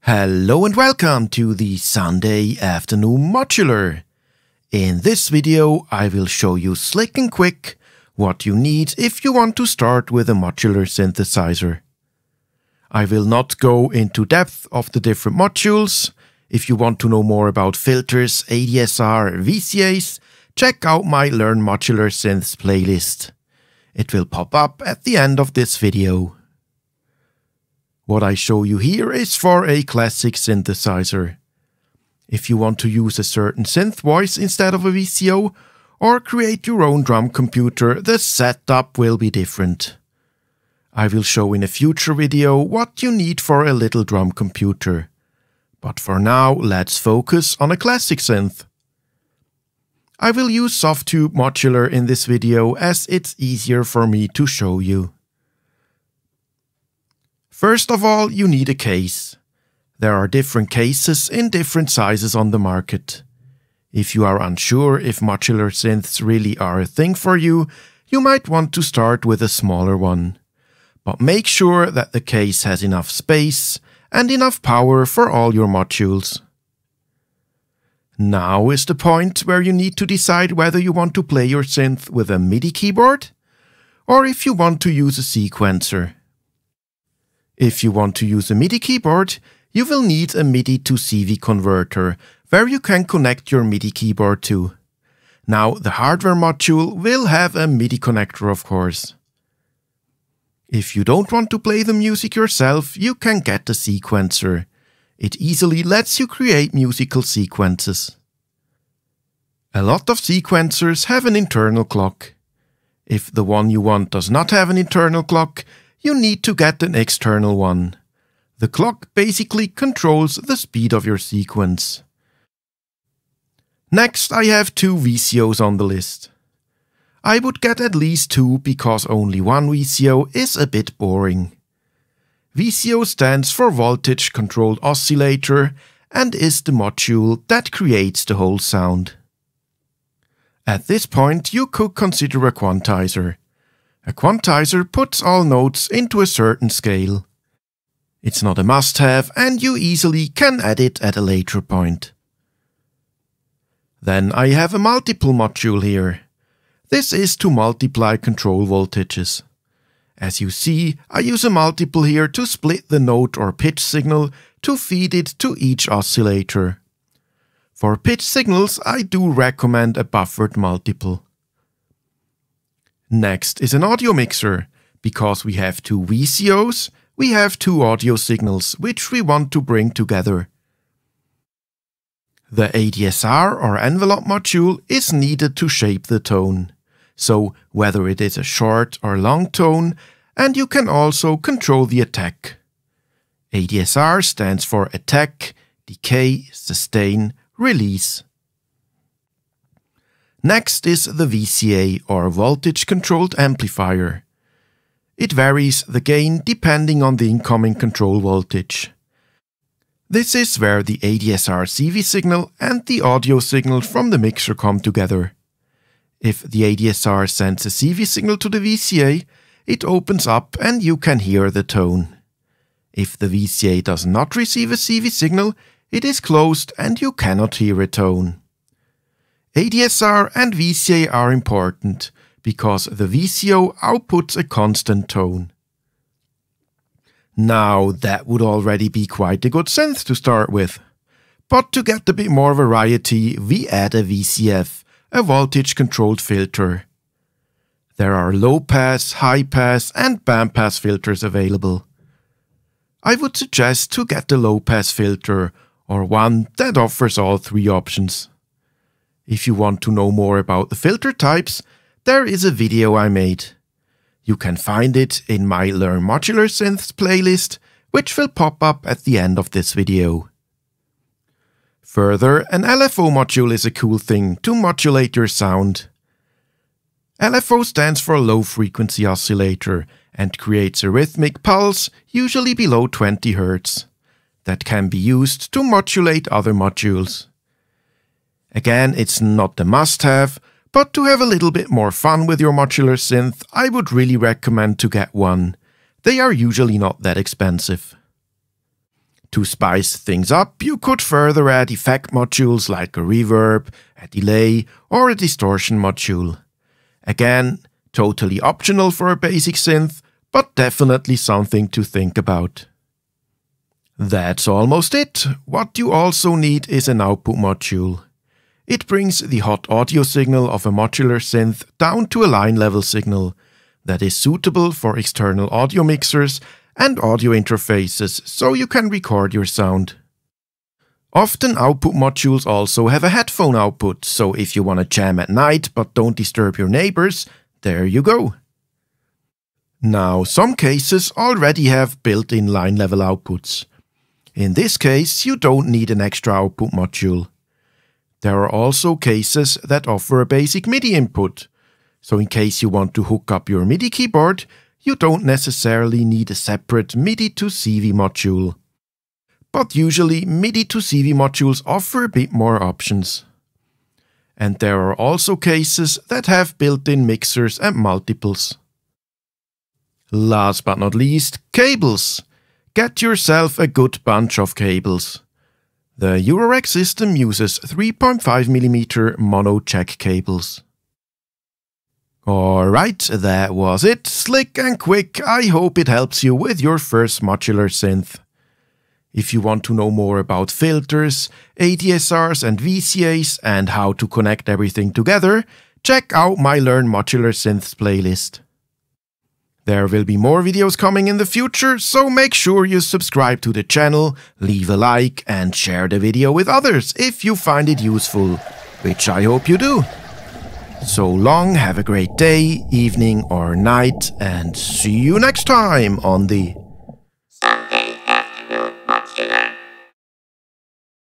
Hello and welcome to the Sunday Afternoon Modular. In this video I will show you slick and quick what you need if you want to start with a modular synthesizer. I will not go into depth of the different modules. If you want to know more about filters, ADSR, VCAs, check out my Learn Modular Synths playlist. It will pop up at the end of this video. What I show you here is for a classic synthesizer. If you want to use a certain synth voice instead of a VCO, or create your own drum computer, the setup will be different. I will show in a future video what you need for a little drum computer. But for now, let's focus on a classic synth. I will use Softube Modular in this video as it's easier for me to show you. First of all, you need a case. There are different cases in different sizes on the market. If you are unsure if modular synths really are a thing for you, you might want to start with a smaller one. But make sure that the case has enough space and enough power for all your modules. Now is the point where you need to decide whether you want to play your synth with a MIDI keyboard or if you want to use a sequencer. If you want to use a MIDI keyboard, you will need a MIDI to CV converter, where you can connect your MIDI keyboard to. Now, the hardware module will have a MIDI connector, of course. If you don't want to play the music yourself, you can get a sequencer. It easily lets you create musical sequences. A lot of sequencers have an internal clock. If the one you want does not have an internal clock, you need to get an external one. The clock basically controls the speed of your sequence. Next, I have two VCOs on the list. I would get at least two because only one VCO is a bit boring. VCO stands for Voltage Controlled Oscillator and is the module that creates the whole sound. At this point, you could consider a quantizer. A quantizer puts all notes into a certain scale. It's not a must-have and you easily can add it at a later point. Then I have a multiple module here. This is to multiply control voltages. As you see, I use a multiple here to split the note or pitch signal to feed it to each oscillator. For pitch signals, I do recommend a buffered multiple. Next is an audio mixer. Because we have two VCOs, we have two audio signals which we want to bring together. The ADSR or envelope module is needed to shape the tone. So whether it is a short or long tone, and you can also control the attack. ADSR stands for attack, decay, sustain, release. Next is the VCA or Voltage Controlled Amplifier. It varies the gain depending on the incoming control voltage. This is where the ADSR CV signal and the audio signal from the mixer come together. If the ADSR sends a CV signal to the VCA, it opens up and you can hear the tone. If the VCA does not receive a CV signal, it is closed and you cannot hear a tone. ADSR and VCA are important because the VCO outputs a constant tone. Now that would already be quite a good synth to start with. But to get a bit more variety, we add a VCF, a voltage controlled filter. There are low pass, high pass and band pass filters available. I would suggest to get the low pass filter or one that offers all three options. If you want to know more about the filter types, there is a video I made. You can find it in my Learn Modular Synths playlist, which will pop up at the end of this video. Further, an LFO module is a cool thing to modulate your sound. LFO stands for Low Frequency Oscillator and creates a rhythmic pulse, usually below 20 Hz, that can be used to modulate other modules. Again, it's not a must-have, but to have a little bit more fun with your modular synth, I would really recommend to get one. They are usually not that expensive. To spice things up, you could further add effect modules like a reverb, a delay, or a distortion module. Again, totally optional for a basic synth, but definitely something to think about. That's almost it. What you also need is an output module. It brings the hot audio signal of a modular synth down to a line level signal that is suitable for external audio mixers and audio interfaces, so you can record your sound. Often output modules also have a headphone output, so if you want to jam at night but don't disturb your neighbors, there you go. Now, some cases already have built-in line level outputs. In this case, you don't need an extra output module. There are also cases that offer a basic MIDI input, so in case you want to hook up your MIDI keyboard, you don't necessarily need a separate MIDI to CV module. But usually MIDI to CV modules offer a bit more options. And there are also cases that have built-in mixers and multiples. Last but not least, cables. Get yourself a good bunch of cables. The Eurorack system uses 3.5mm mono jack cables. Alright, that was it. Slick and quick. I hope it helps you with your first modular synth. If you want to know more about filters, ADSRs and VCAs and how to connect everything together, check out my Learn Modular Synths playlist. There will be more videos coming in the future, so make sure you subscribe to the channel, leave a like and share the video with others if you find it useful, which I hope you do. So long, have a great day, evening or night, and see you next time on the